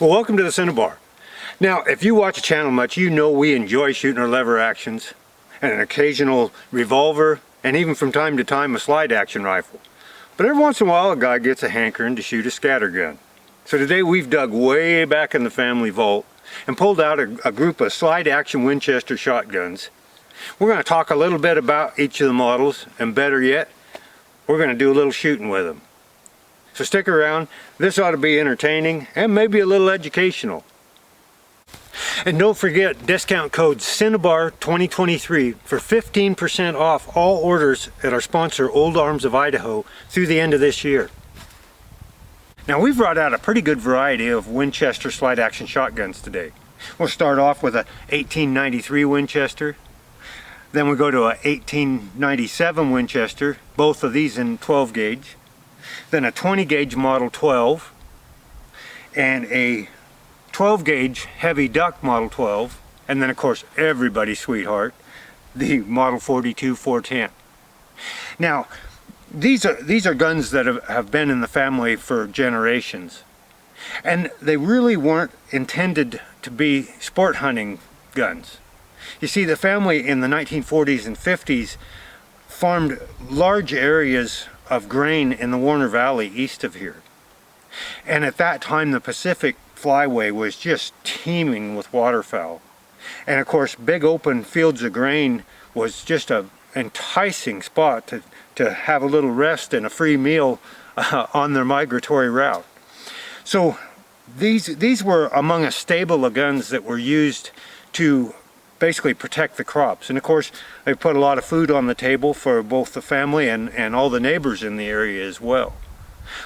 Well, welcome to the Cinnabar. Now, if you watch the channel much, you know we enjoy shooting our lever actions and an occasional revolver, and even from time to time a slide action rifle. But every once in a while a guy gets a hankering to shoot a scatter gun. So today we've dug way back in the family vault and pulled out a group of slide action Winchester shotguns. We're going to talk a little bit about each of the models, and better yet, we're going to do a little shooting with them. So stick around. This ought to be entertaining and maybe a little educational. And don't forget discount code Cinnabar2023 for 15% off all orders at our sponsor Old Arms of Idaho through the end of this year. Now we've brought out a pretty good variety of Winchester slide action shotguns today. We'll start off with a 1893 Winchester, then we go to a 1897 Winchester, both of these in 12 gauge, then a 20 gauge Model 12, and a 12 gauge heavy duck Model 12, and then of course everybody's sweetheart, the Model 42 410. Now these are guns that have been in the family for generations, and they really weren't intended to be sport hunting guns. You see, the family in the 1940s and 50s farmed large areas of grain in the Warner Valley east of here, and at that time the Pacific Flyway was just teeming with waterfowl, and of course big open fields of grain was just a enticing spot to have a little rest and a free meal on their migratory route. So these were among a stable of guns that were used to basically protect the crops, and of course they put a lot of food on the table for both the family and all the neighbors in the area as well.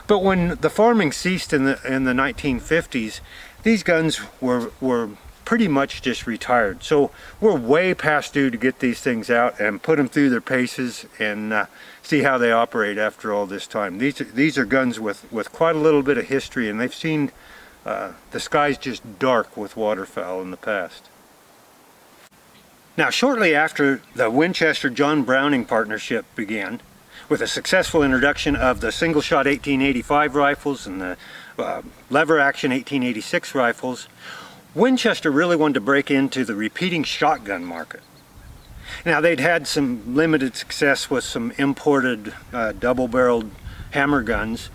But when the farming ceased in the 1950s, these guns were pretty much just retired. So we're way past due to get these things out and put them through their paces and see how they operate after all this time. These are guns with quite a little bit of history, and they've seen the skies just dark with waterfowl in the past. Now, shortly after the Winchester-John Browning partnership began, with a successful introduction of the single-shot 1885 rifles and the lever-action 1886 rifles, Winchester really wanted to break into the repeating shotgun market. Now, they'd had some limited success with some imported double-barreled hammer guns,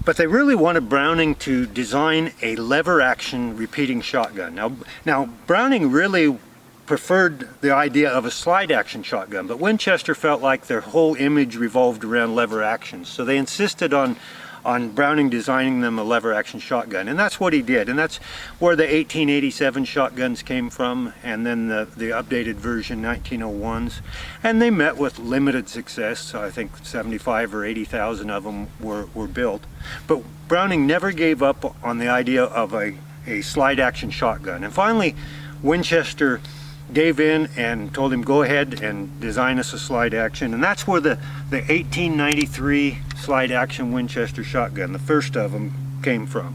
but they really wanted Browning to design a lever-action repeating shotgun. Now, Browning really preferred the idea of a slide action shotgun, but Winchester felt like their whole image revolved around lever actions, so they insisted on Browning designing them a lever action shotgun, and that's what he did, and that's where the 1887 shotguns came from, and then the updated version 1901s, and they met with limited success. I think 75 or 80,000 of them were built, but Browning never gave up on the idea of a slide action shotgun, and finally Winchester gave in and told him go ahead and design us a slide action, and that's where the 1893 slide action Winchester shotgun, the first of them, came from.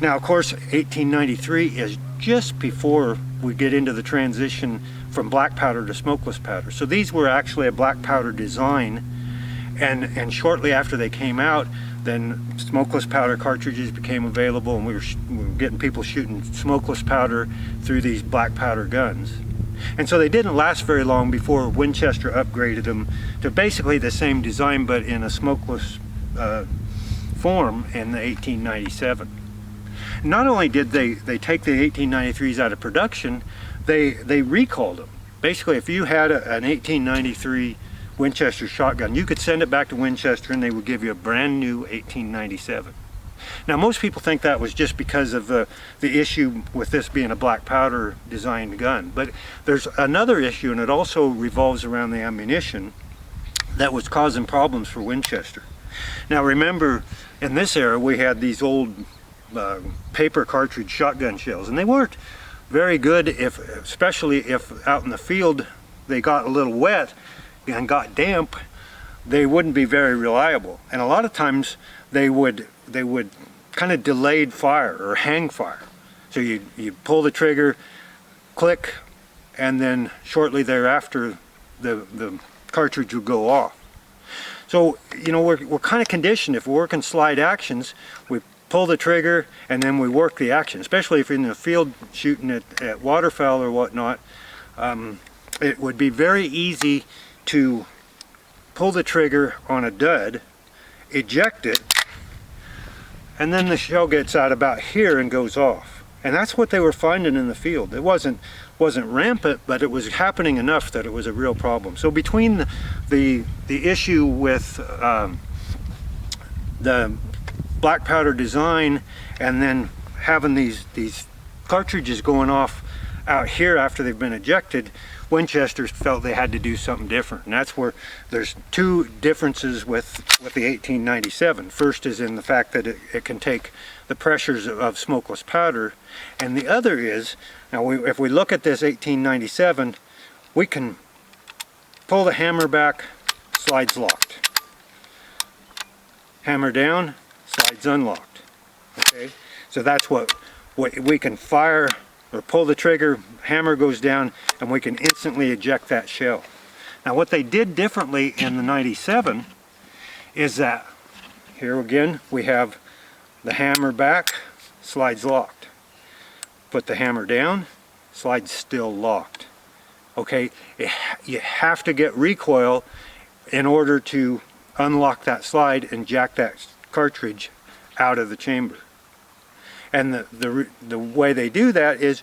Now of course 1893 is just before we get into the transition from black powder to smokeless powder, so these were actually a black powder design, and shortly after they came out, then smokeless powder cartridges became available, and we were getting people shooting smokeless powder through these black powder guns. And so they didn't last very long before Winchester upgraded them to basically the same design but in a smokeless form in the 1897. Not only did they take the 1893s out of production, they recalled them. Basically, if you had an 1893 Winchester shotgun, you could send it back to Winchester and they would give you a brand new 1897. Now most people think that was just because of the issue with this being a black powder designed gun, but there's another issue, and it also revolves around the ammunition that was causing problems for Winchester. Now remember, in this era we had these old paper cartridge shotgun shells, and they weren't very good, especially if out in the field they got a little wet and got damp. They wouldn't be very reliable, and a lot of times they would kind of delayed fire or hang fire. So you pull the trigger, click, and then shortly thereafter the cartridge would go off. So, you know, we're kind of conditioned. If we're working slide actions, we pull the trigger, and then we work the action. Especially if you're in the field shooting at waterfowl or whatnot, it would be very easy to pull the trigger on a dud, eject it, and then the shell gets out about here and goes off. And that's what they were finding in the field. It wasn't rampant, but it was happening enough that it was a real problem. So between the issue with the black powder design and then having these cartridges going off out here after they've been ejected, Winchester felt they had to do something different. And that's where there's two differences with the 1897. First is in the fact that it can take the pressures of smokeless powder, and the other is, now if we look at this 1897, we can pull the hammer back, slides locked. Hammer down, slides unlocked. Okay, so that's what we can fire or pull the trigger, hammer goes down, and we can instantly eject that shell. Now what they did differently in the 97 is that, here again we have the hammer back, slides locked. Put the hammer down, slides still locked. Okay, you have to get recoil in order to unlock that slide and jack that cartridge out of the chamber. And the way they do that is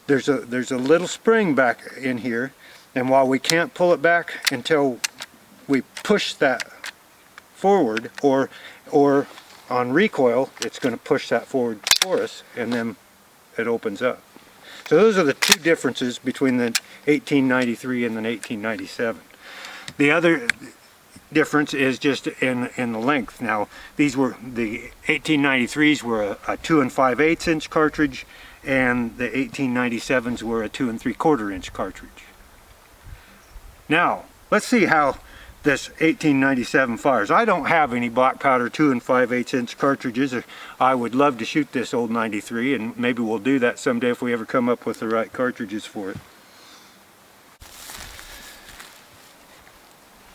there's a little spring back in here, and while we can't pull it back until we push that forward, or on recoil it's going to push that forward for us, and then it opens up. So those are the two differences between the 1893 and the 1897. The other difference is just in the length. Now these were, the 1893s were a 2 5/8 inch cartridge, and the 1897s were a 2 3/4 inch cartridge. Now let's see how this 1897 fires. I don't have any black powder 2 5/8 inch cartridges. I would love to shoot this old 93, and maybe we'll do that someday if we ever come up with the right cartridges for it.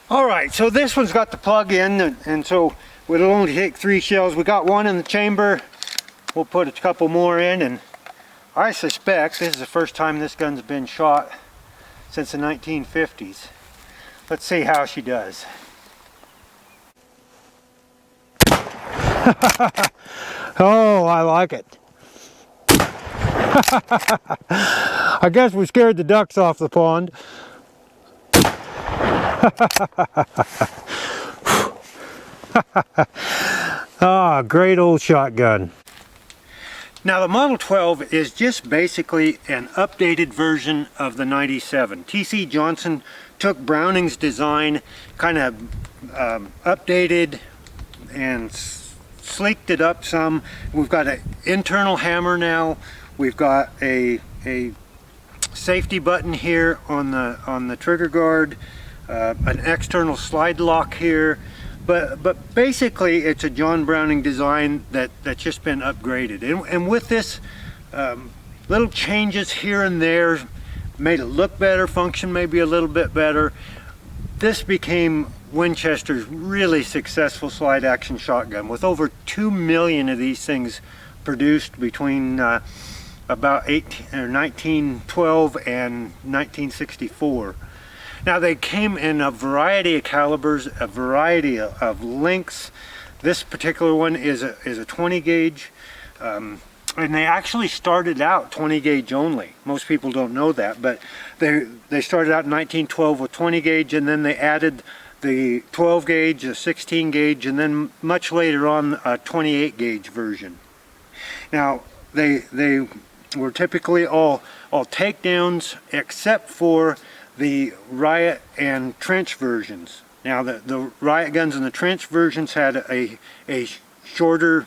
Alright, so this one's got the plug in, and so it'll only take 3 shells. We got one in the chamber. We'll put a couple more in, and I suspect this is the first time this gun's been shot since the 1950s. Let's see how she does. Oh, I like it. I guess we scared the ducks off the pond. Ah, great old shotgun. Now the Model 12 is just basically an updated version of the 97. T.C. Johnson took Browning's design, kind of updated and sleeked it up some. We've got an internal hammer now. We've got a safety button here on the trigger guard, an external slide lock here. But basically it's a John Browning design that's just been upgraded. And with this, little changes here and there made it look better, function maybe a little bit better. This became Winchester's really successful slide action shotgun, with over 2 million of these things produced between about 1912 and 1964. Now they came in a variety of calibers, a variety of lengths. This particular one is a 20 gauge, and they actually started out 20 gauge only. Most people don't know that, but they started out in 1912 with 20 gauge, and then they added the 12 gauge, a 16 gauge, and then much later on a 28 gauge version. Now they were typically all takedowns except for the riot and trench versions. Now the riot guns and the trench versions had a shorter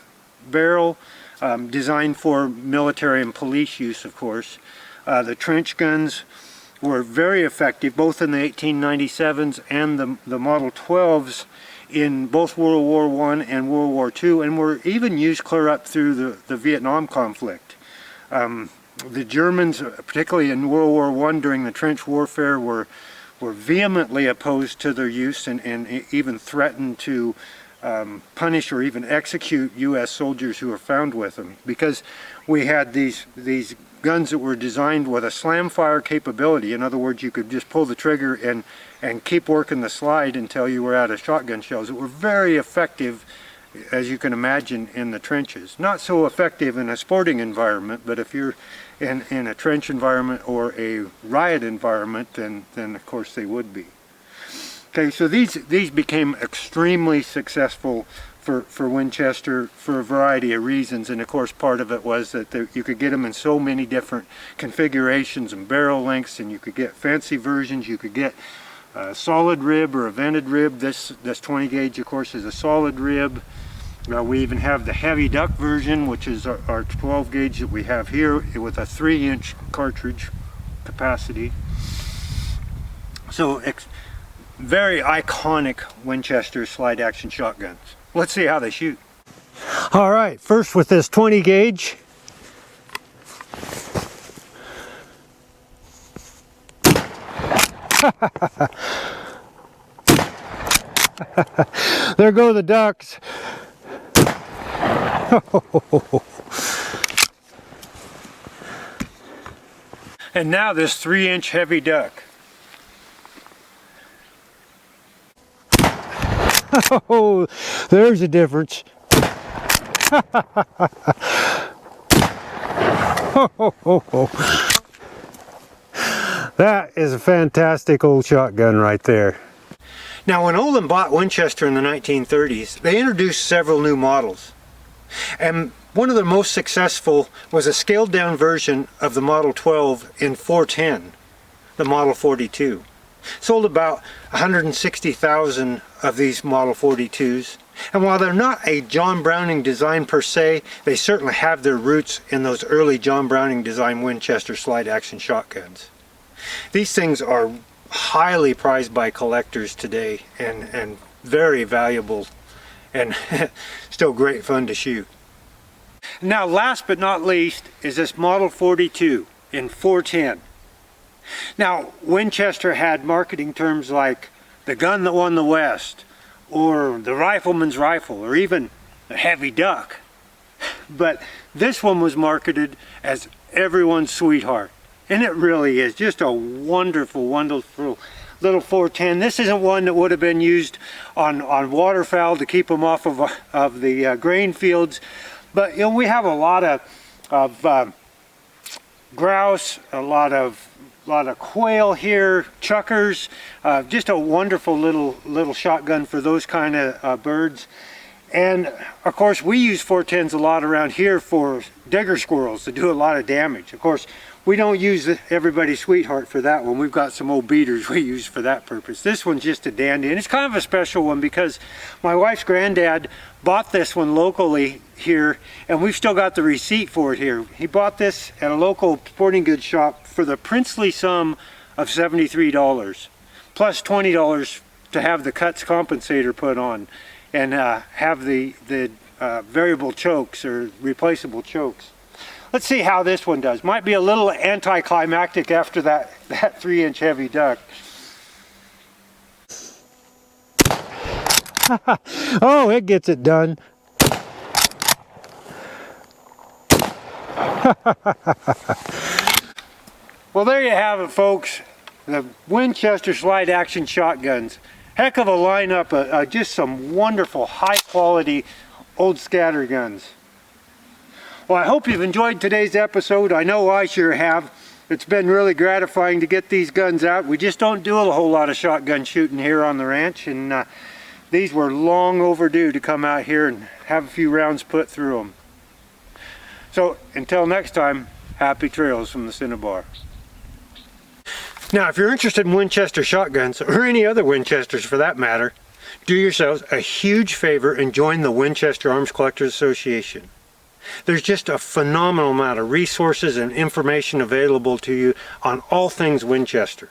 barrel, designed for military and police use, of course. The trench guns were very effective both in the 1897s and the Model 12s in both World War I and World War II, and were even used clear up through the Vietnam conflict. The Germans, particularly in World War I during the trench warfare, were vehemently opposed to their use, and even threatened to punish or even execute U.S. soldiers who were found with them, because we had these guns that were designed with a slam fire capability. In other words, you could just pull the trigger and keep working the slide until you were out of shotgun shells. That were very effective, as you can imagine, in the trenches. Not so effective in a sporting environment, but if you're in a trench environment or a riot environment, then of course they would be. Okay, so these became extremely successful for Winchester for a variety of reasons, and of course part of it was that you could get them in so many different configurations and barrel lengths, and you could get fancy versions. You could get a solid rib or a vented rib. This 20 gauge, of course, is a solid rib. We even have the heavy duck version, which is our 12 gauge that we have here with a 3-inch cartridge capacity. So very iconic Winchester slide action shotguns. Let's see how they shoot. All right, first with this 20 gauge. There go the ducks. And now this 3-inch heavy duck. Oh, there's a difference. That is a fantastic old shotgun right there. Now, when Olin bought Winchester in the 1930s, they introduced several new models. And one of the most successful was a scaled down version of the Model 12 in 410, the Model 42. Sold about 160,000 of these Model 42s. And while they're not a John Browning design per se, they certainly have their roots in those early John Browning design Winchester slide action shotguns. These things are highly prized by collectors today and very valuable and still great fun to shoot. Now, last but not least is this Model 42 in 410. Now, Winchester had marketing terms like the gun that won the West, or the rifleman's rifle, or even the heavy duck. But this one was marketed as everyone's sweetheart. And it really is just a wonderful, wonderful little 410. This isn't one that would have been used on waterfowl to keep them off of the grain fields. But, you know, we have a lot of grouse, a lot of quail here, chuckers, just a wonderful little shotgun for those kind of birds. And of course we use 410s a lot around here for digger squirrels to do a lot of damage. Of course we don't use everybody's sweetheart for that one. We've got some old beaters we use for that purpose. This one's just a dandy, and it's kind of a special one because my wife's granddad bought this one locally here, and we've still got the receipt for it here. He bought this at a local sporting goods shop for the princely sum of $73, plus $20 to have the cuts compensator put on and have the variable chokes or replaceable chokes. Let's see how this one does. Might be a little anticlimactic after that 3-inch heavy duck. Oh, it gets it done. Well, there you have it, folks. The Winchester slide action shotguns. Heck of a lineup, just some wonderful high quality old scatter guns. Well, I hope you've enjoyed today's episode. I know I sure have. It's been really gratifying to get these guns out. We just don't do a whole lot of shotgun shooting here on the ranch, and these were long overdue to come out here and have a few rounds put through them. So until next time, happy trails from the Cinnabar. Now, if you're interested in Winchester shotguns, or any other Winchesters for that matter, do yourselves a huge favor and join the Winchester Arms Collectors Association. There's just a phenomenal amount of resources and information available to you on all things Winchester.